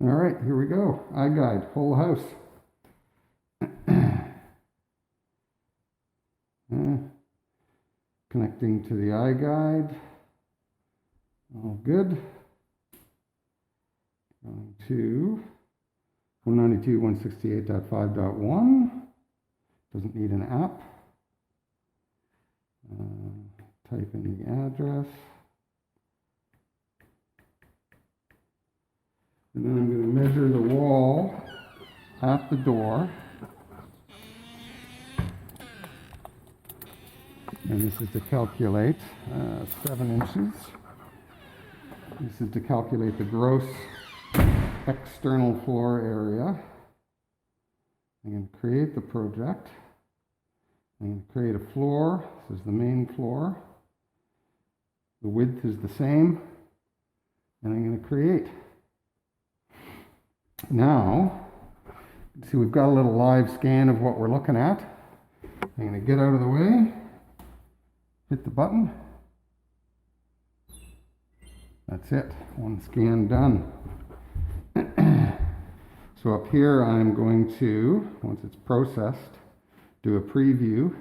All right, here we go. iGuide, whole house. Connecting to the iGuide. All good. Going to 192.168.5.1. Doesn't need an app. Type in the address. And then I'm going to measure the wall at the door. And this is to calculate 7 inches. This is to calculate the gross external floor area. I'm going to create the project. I'm going to create a floor. This is the main floor. The width is the same. And I'm going to create. Now, see, we've got a little live scan of what we're looking at. I'm going to get out of the way, hit the button. That's it, one scan done. So up here, I'm going to, once it's processed, do a preview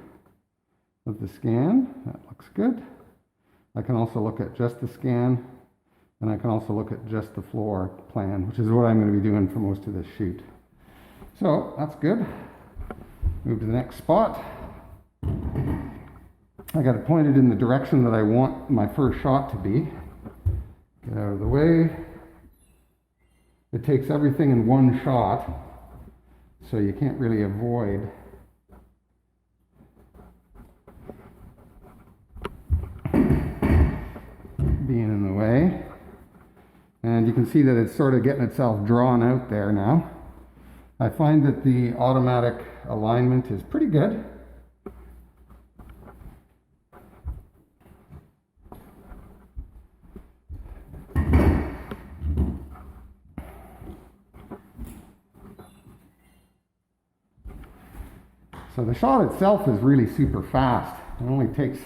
of the scan. That looks good. I can also look at just the scan. And I can also look at just the floor plan, which is what I'm going to be doing for most of this shoot. So that's good. Move to the next spot. I got it pointed in the direction that I want my first shot to be. Get out of the way. It takes everything in one shot, so you can't really avoid being in the way. And you can see that it's sort of getting itself drawn out there now. I find that the automatic alignment is pretty good. So the shot itself is really super fast. It only takes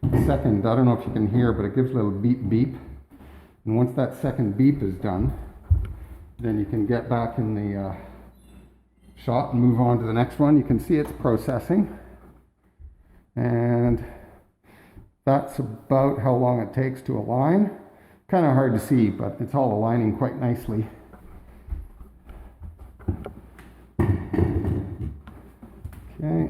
a second. I don't know if you can hear, but it gives a little beep beep. And once that second beep is done, then you can get back in the shot and move on to the next one. You can see it's processing. And that's about how long it takes to align. Kind of hard to see, but it's all aligning quite nicely. Okay.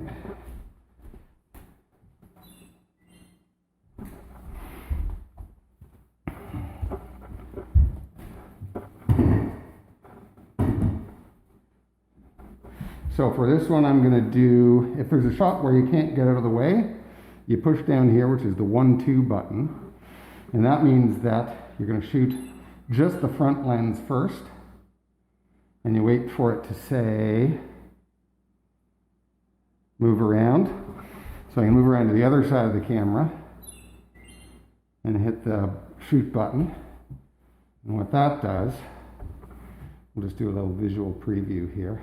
So for this one, I'm going to do, if there's a shot where you can't get out of the way, you push down here, which is the 1-2 button. And that means that you're going to shoot just the front lens first. And you wait for it to say, move around. So I can move around to the other side of the camera and hit the shoot button. And what that does, we'll just do a little visual preview here.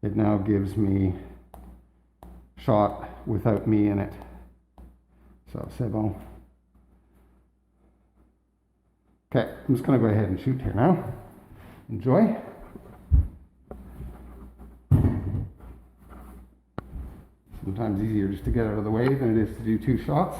It now gives me shot without me in it. So c'est bon. Okay, I'm just going to go ahead and shoot here now. Enjoy. Sometimes easier just to get out of the way than it is to do 2 shots.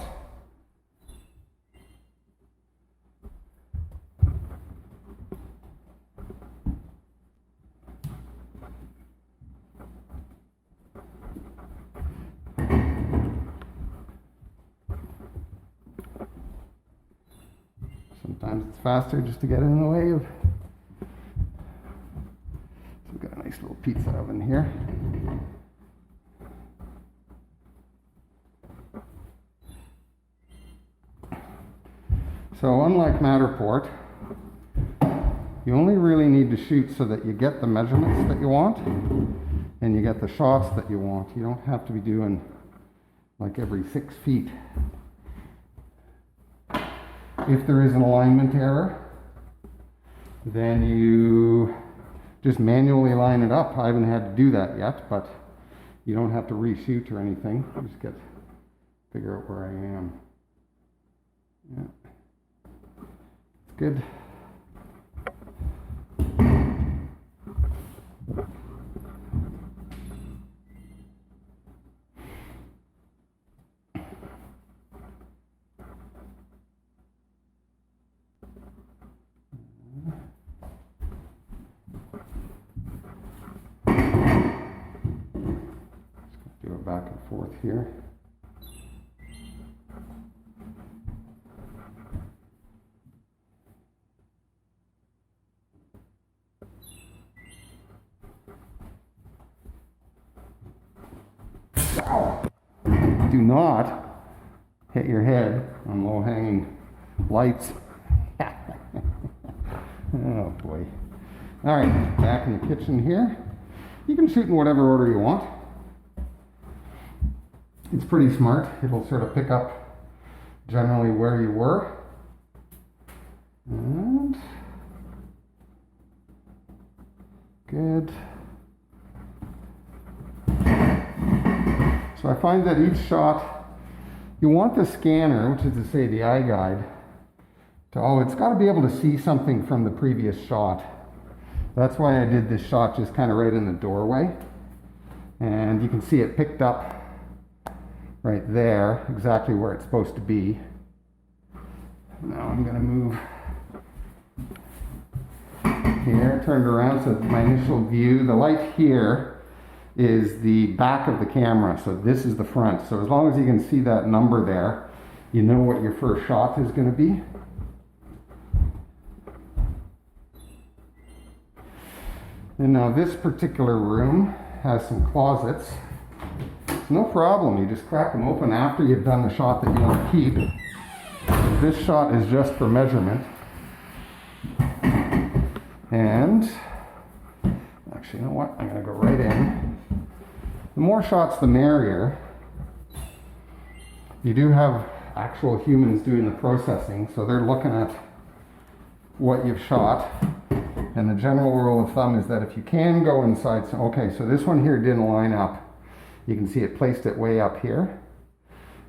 Sometimes it's faster just to get in the way of. So we've got a nice little pizza oven here. So unlike Matterport, you only really need to shoot so that you get the measurements that you want and you get the shots that you want. You don't have to be doing like every 6 feet. If there is an alignment error, then you just manually line it up. I haven't had to do that yet, but you don't have to reshoot or anything. You just figure out where I am. Yeah. It's good. forth here. Do not hit your head on low-hanging lights. Oh boy. All right, back in the kitchen here. You can shoot in whatever order you want. It's pretty smart. It'll sort of pick up generally where you were. And good. So I find that each shot, you want the scanner, which is to say the iGuide, it's got to be able to see something from the previous shot. That's why I did this shot just kind of right in the doorway. And you can see it picked up right there, exactly where it's supposed to be. Now I'm going to move here, turned around, so my initial view, the light here is the back of the camera, so this is the front. So as long as you can see that number there, you know what your first shot is going to be. And now this particular room has some closets. It's no problem, you just crack them open after you've done the shot that you want to keep. This shot is just for measurement. And actually, you know what? I'm going to go right in. The more shots, the merrier. You do have actual humans doing the processing, so they're looking at what you've shot. And the general rule of thumb is that if you can go inside, okay, so this one here didn't line up. You can see it placed it way up here.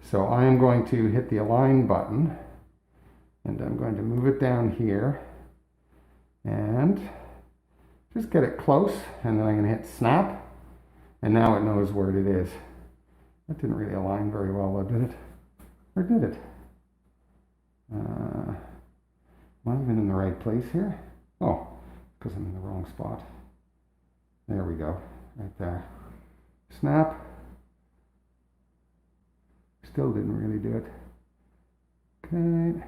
So I am going to hit the align button, and I'm going to move it down here, and just get it close, and then I'm going to hit snap, and now it knows where it is. That didn't really align very well, though, did it? Or did it? Am I even in the right place here? Oh, because I'm in the wrong spot. There we go, right there. Snap. Still didn't really do it. Okay.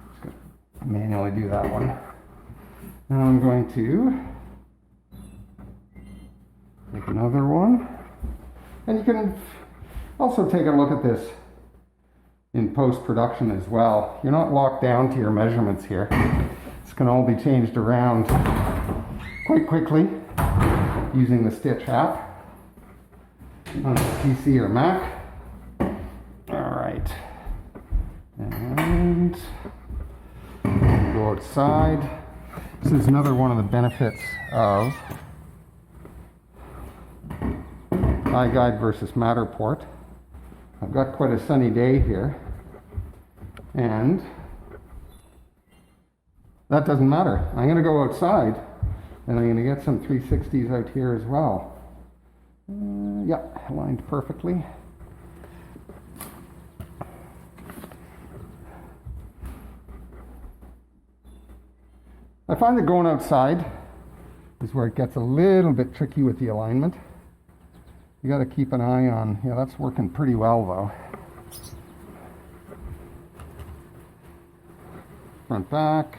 Just going to manually do that one. Now I'm going to take another one. And you can also take a look at this in post-production as well. You're not locked down to your measurements here. This can all be changed around quite quickly using the Stitch app on the PC or Mac. All right, and go outside. This is another one of the benefits of iGuide versus Matterport. I've got quite a sunny day here, and that doesn't matter. I'm going to go outside, and I'm going to get some 360s out here as well. Yeah, aligned perfectly. I find that going outside is where it gets a little bit tricky with the alignment. You got to keep an eye on, yeah, that's working pretty well though. Front, back.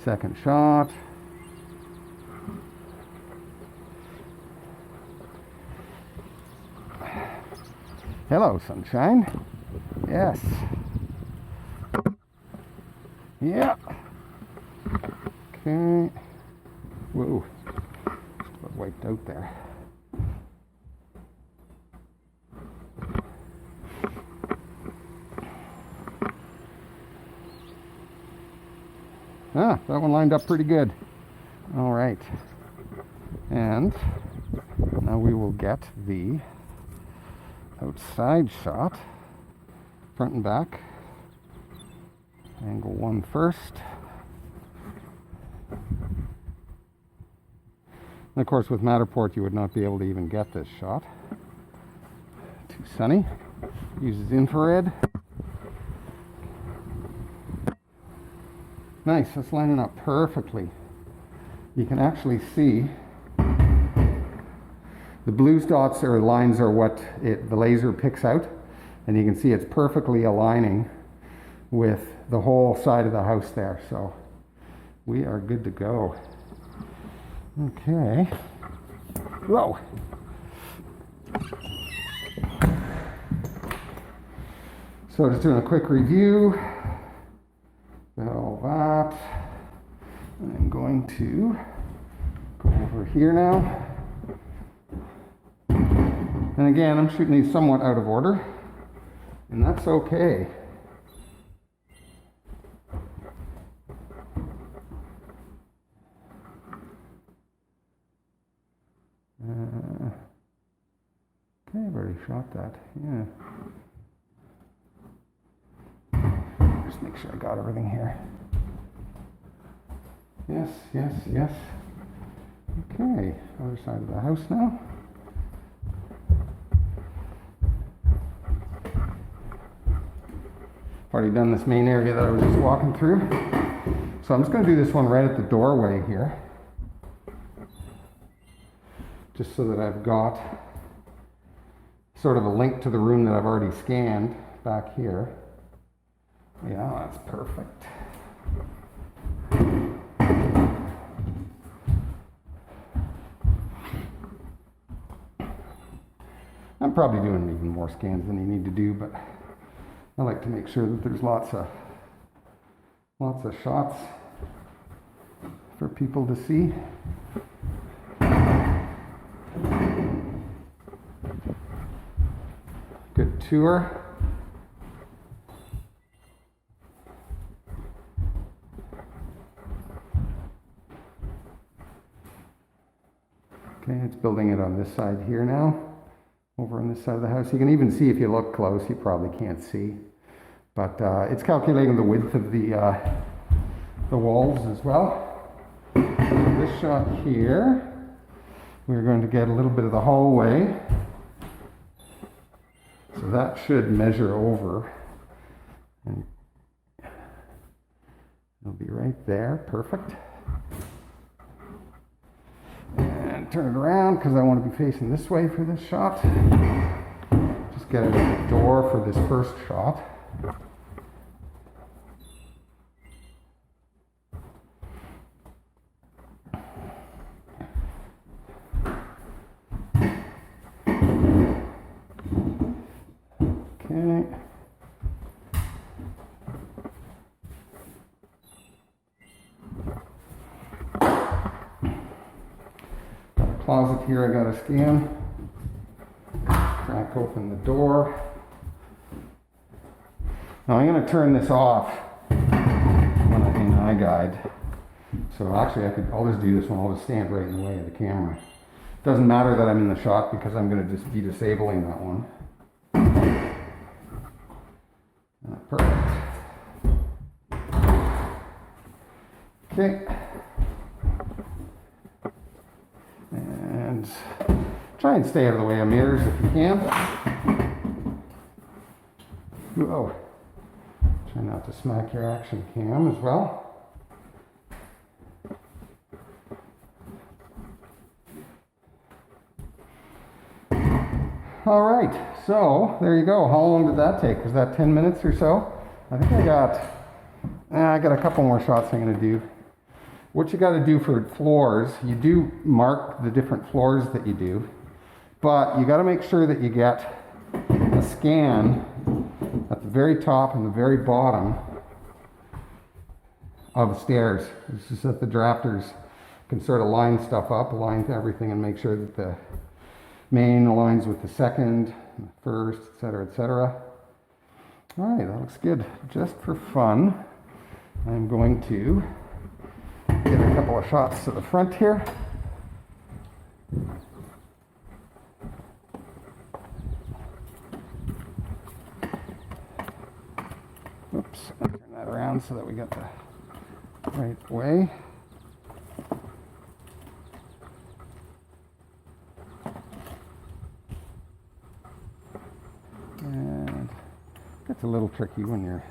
Second shot. Hello, sunshine. Yes. Yeah. Okay. Whoa. Just got wiped out there. Ah, that one lined up pretty good. All right. And now we will get the outside shot, front and back. Angle one first. And of course, with Matterport, you would not be able to even get this shot. Too sunny. Uses infrared. Nice, that's lining up perfectly. You can actually see the blue dots or lines are what the laser picks out, and you can see it's perfectly aligning with the whole side of the house there. So we are good to go. Okay. Whoa. So just doing a quick review. All that. I'm going to go over here now. And again, I'm shooting these somewhat out of order, and that's okay. Okay, I've already shot that, yeah. Just make sure I got everything here. Yes, yes, yes. Okay, other side of the house now. Already done this main area that I was just walking through. So I'm just going to do this one right at the doorway here. Just so that I've got sort of a link to the room that I've already scanned back here. Yeah, that's perfect. I'm probably doing even more scans than you need to do, but I like to make sure that there's lots of shots for people to see. Good tour. Okay, it's building it on this side here now. Over on this side of the house. You can even see if you look close, you probably can't see. But it's calculating the width of the walls as well. This shot here, we're going to get a little bit of the hallway. So that should measure over. And it'll be right there, perfect. And turn it around because I want to be facing this way for this shot. Just get it at the door for this first shot. Okay. Closet here I got to scan. Crack open the door. Now I'm going to turn this off in iGuide. So actually I'll just do this one. I'll just stand right in the way of the camera. It doesn't matter that I'm in the shot because I'm going to just be disabling that one. Perfect. Okay. And try and stay out of the way of mirrors if you can. Whoa. Try not to smack your action cam as well. All right, so there you go. How long did that take? Was that 10 minutes or so? I think I got a couple more shots I'm going to do. What you got to do for floors, you do mark the different floors that you do, but you got to make sure that you get a scan at the very top and the very bottom of the stairs. It's just that the drafters can sort of line stuff up, align everything, and make sure that the main aligns with the second, the first, etc., etc. All right, that looks good. Just for fun, I'm going to get a couple of shots to the front here. Oops, I'll turn that around so that we get the right way. And it's a little tricky when you're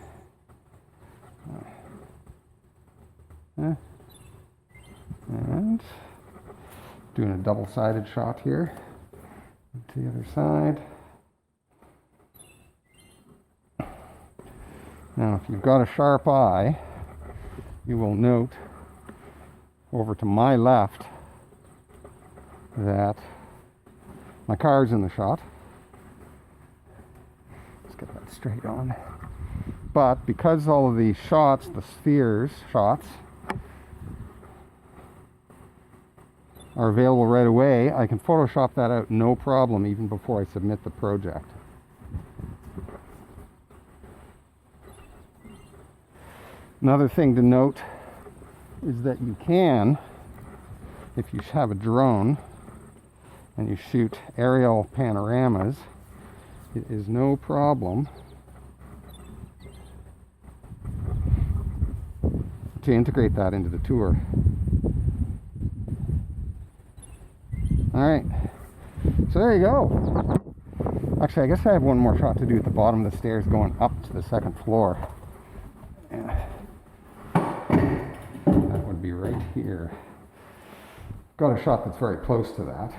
And doing a double-sided shot here to the other side. Now, if you've got a sharp eye, you will note over to my left that my car's in the shot. Let's get that straight on. But because all of these shots, the spheres shots, are available right away, I can Photoshop that out no problem even before I submit the project. Another thing to note is that you can, if you have a drone and you shoot aerial panoramas, it is no problem to integrate that into the tour. Alright, so there you go. Actually, I guess I have one more shot to do at the bottom of the stairs going up to the second floor. Yeah. That would be right here. Got a shot that's very close to that.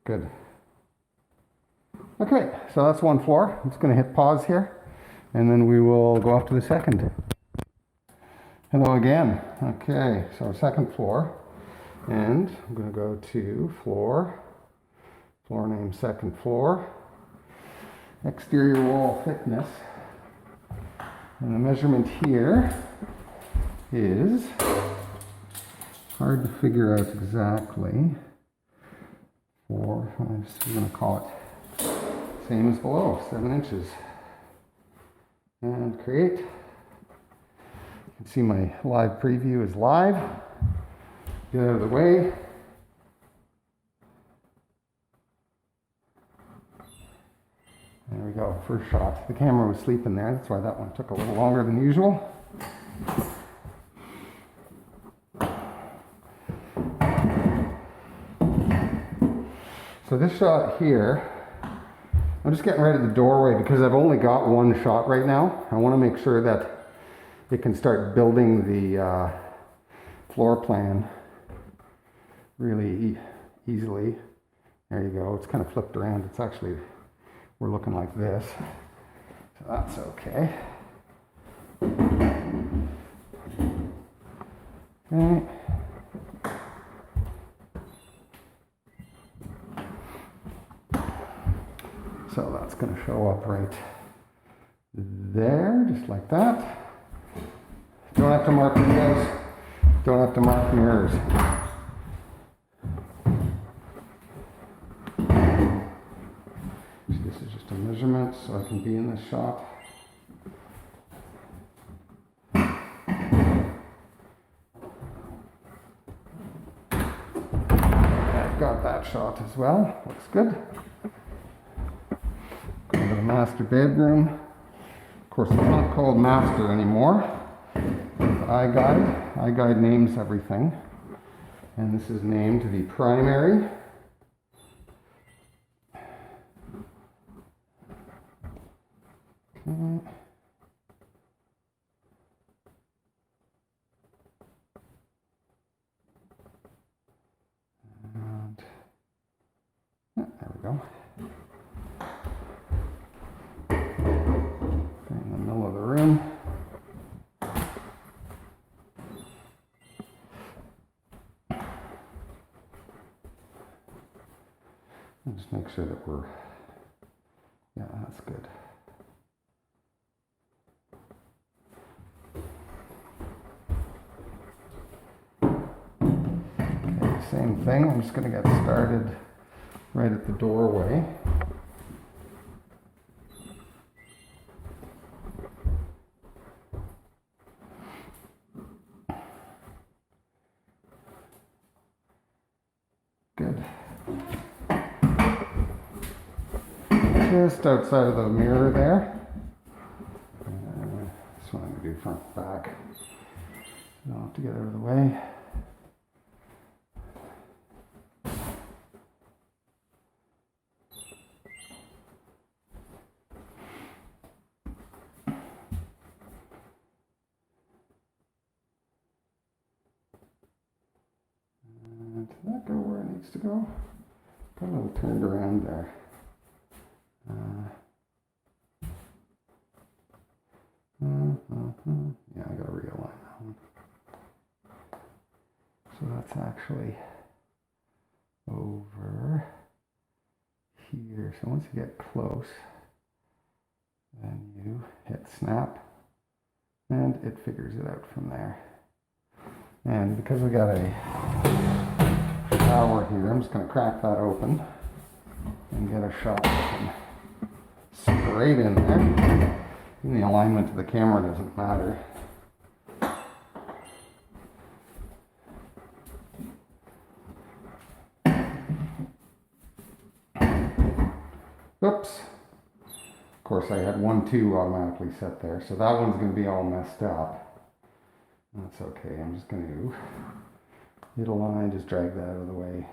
Good. Okay, so that's one floor. I'm just going to hit pause here, and then we will go off to the second. Hello again. Okay, so second floor, and I'm going to go to floor name second floor, exterior wall thickness, and the measurement here is hard to figure out exactly. 4, 5, I'm going to call it same as below, 7 inches. And create. You can see my live preview is live. Get out of the way. There we go, first shot. The camera was sleeping there, that's why that one took a little longer than usual. So this shot here, I'm just getting right at the doorway because I've only got one shot right now. I want to make sure that it can start building the floor plan really easily. There you go, it's kind of flipped around. It's actually, we're looking like this. So that's okay. Okay. So that's going to show up right there, just like that. Don't have to mark windows, don't have to mark mirrors. So this is just a measurement so I can be in this shot. I've got that shot as well, looks good. Go to the master bedroom. Of course, it's not called master anymore. It's iGuide. iGuide names everything. And this is named the primary. Okay. And, yeah, there we go. In the middle of the room. And just make sure that we're, yeah, that's good. Okay, same thing. I'm just going to get started right at the doorway. Good. Just outside of the mirror there. This one I'm going to do front back. I'll have to get out of the way. And did that go where it needs to go? Got a little turned around there. Yeah, I gotta realign that one. So that's actually over here. So once you get close, then you hit snap and it figures it out from there. And because we got a shower here, I'm just going to crack that open and get a shot straight in there. And the alignment of the camera doesn't matter. Oops. Of course, I had 1, 2 automatically set there, so that one's going to be all messed up. That's okay. I'm just going to hit align, just drag that out of the way.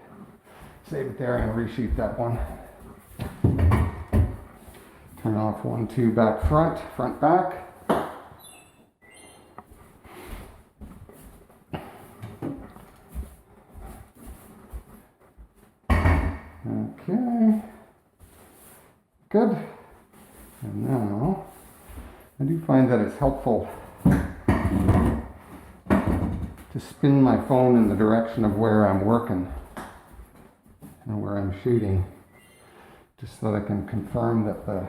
Save it there and reshoot that one. Turn off 1, 2 back front, front back. Okay. Good. And now, I do find that it's helpful to spin my phone in the direction of where I'm working and where I'm shooting, just so that I can confirm that the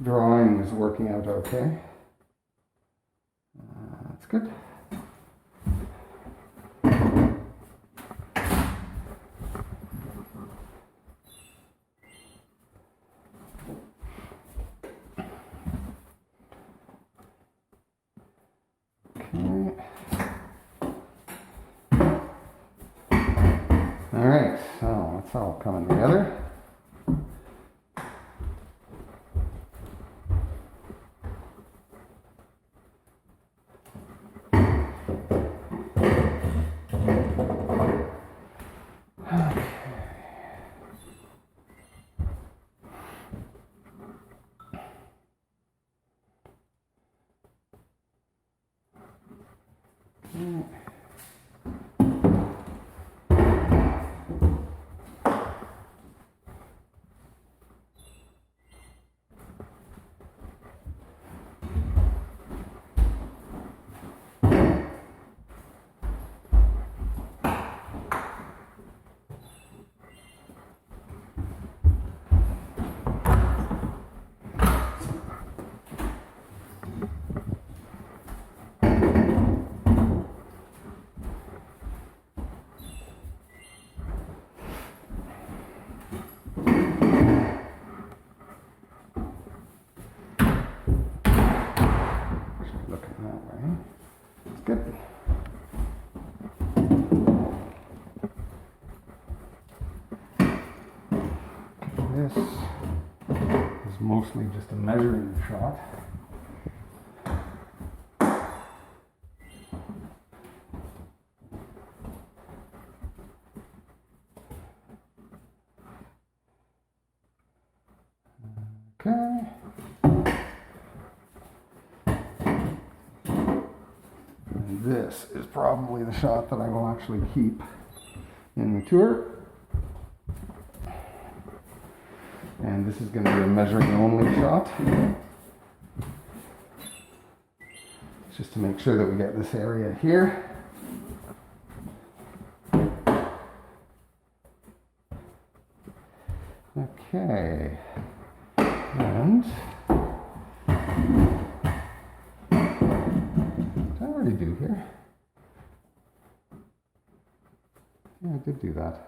drawing is working out okay. That's good. Alright, so that's all coming together. Good. This is mostly just a measuring shot. Okay. This is probably the shot that I will actually keep in the tour. And this is going to be a measuring only shot. Just to make sure that we get this area here. Okay. And do here? Yeah, I did do that.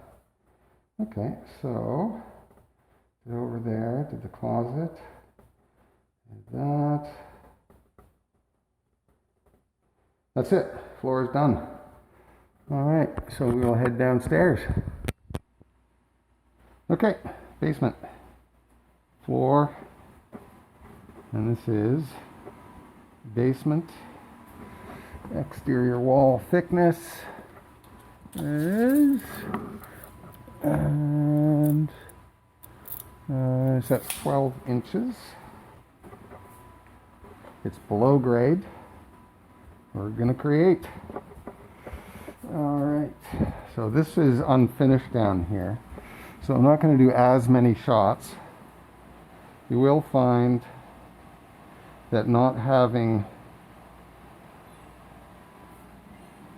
Okay, so did over there, did the closet, did that. That's it. Floor is done. All right, so we will head downstairs. Okay, basement, floor, and this is basement. Exterior wall thickness is, and that's 12 inches. It's below grade. We're going to create. All right, so this is unfinished down here. So I'm not going to do as many shots. You will find that not having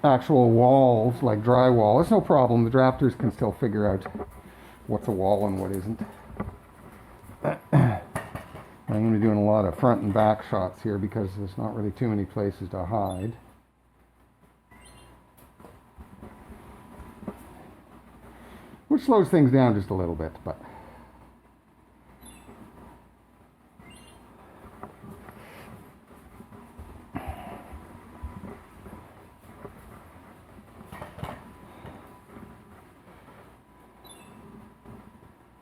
actual walls like drywall, it's no problem. The drafters can still figure out what's a wall and what isn't. I'm going to be doing a lot of front and back shots here because there's not really too many places to hide. Which slows things down just a little bit, but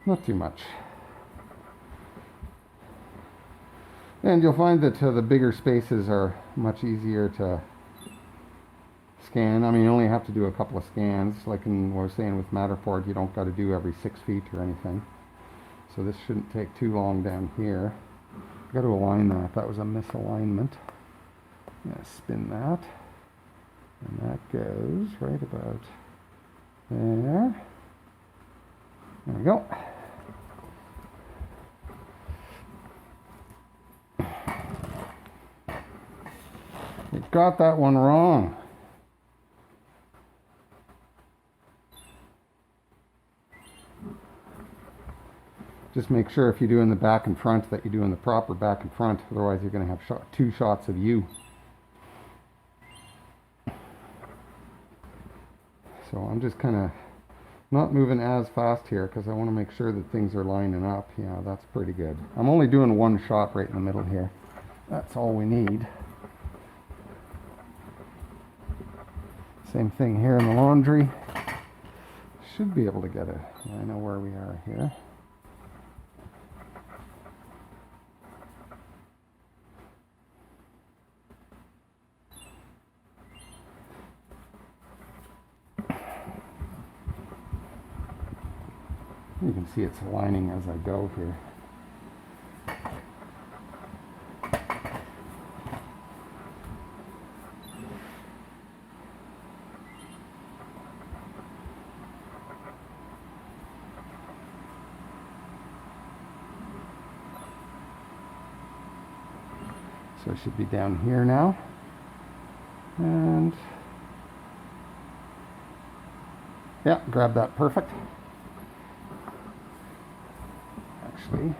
not too much. And you'll find that the bigger spaces are much easier to scan. I mean, you only have to do a couple of scans. Like in what I was saying with Matterport, you don't got to do every 6 feet or anything. So this shouldn't take too long down here. Got to align that. That was a misalignment. I'm going to spin that. And that goes right about there. There we go. You got that one wrong. Just make sure if you do in the back and front that you do in the proper back and front. Otherwise you're going to have two shots of you. So I'm just kind of not moving as fast here because I want to make sure that things are lining up. Yeah, that's pretty good. I'm only doing one shot right in the middle here. That's all we need. Same thing here in the laundry. Should be able to get it. I know where we are here. You can see it's aligning as I go here. So it should be down here now. And yeah, grab that perfect. Actually,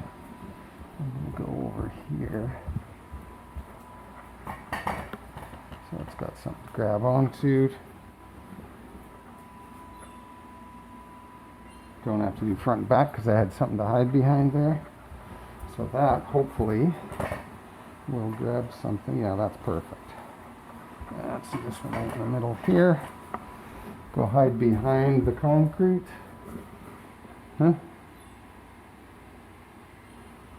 I'm going to go over here. So it's got something to grab onto. Don't have to do front and back because I had something to hide behind there. So that hopefully will grab something. Yeah, that's perfect. Let's see this one right in the middle here. Go hide behind the concrete. Huh?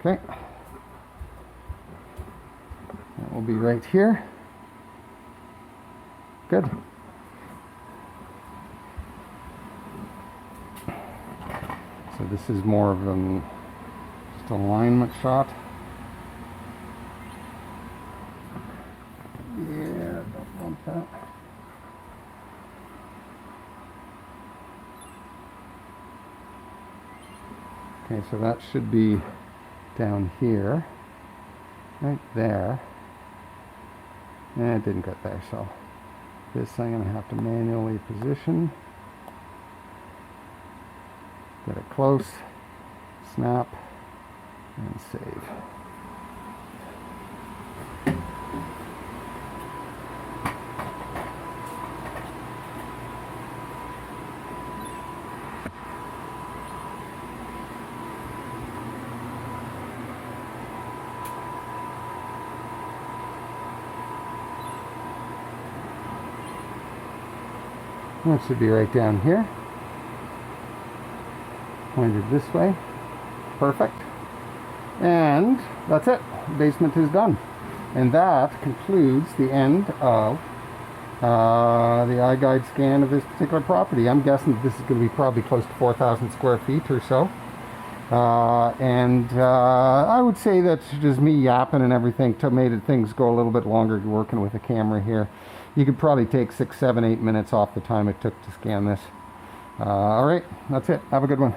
Okay. That will be right here. Good. So this is more of an just alignment shot. Yeah, don't want that. Okay, so that should be down here, right there. It didn't get there, so this I'm going to have to manually position. Get it close, snap, and save. That should be right down here. Pointed this way. Perfect. And that's it. The basement is done. And that concludes the end of the iGuide scan of this particular property. I'm guessing this is going to be probably close to 4,000 square feet or so. I would say that just me yapping and everything made things go a little bit longer working with a camera here. You could probably take 6, 7, 8 minutes off the time it took to scan this. All right, that's it. Have a good one.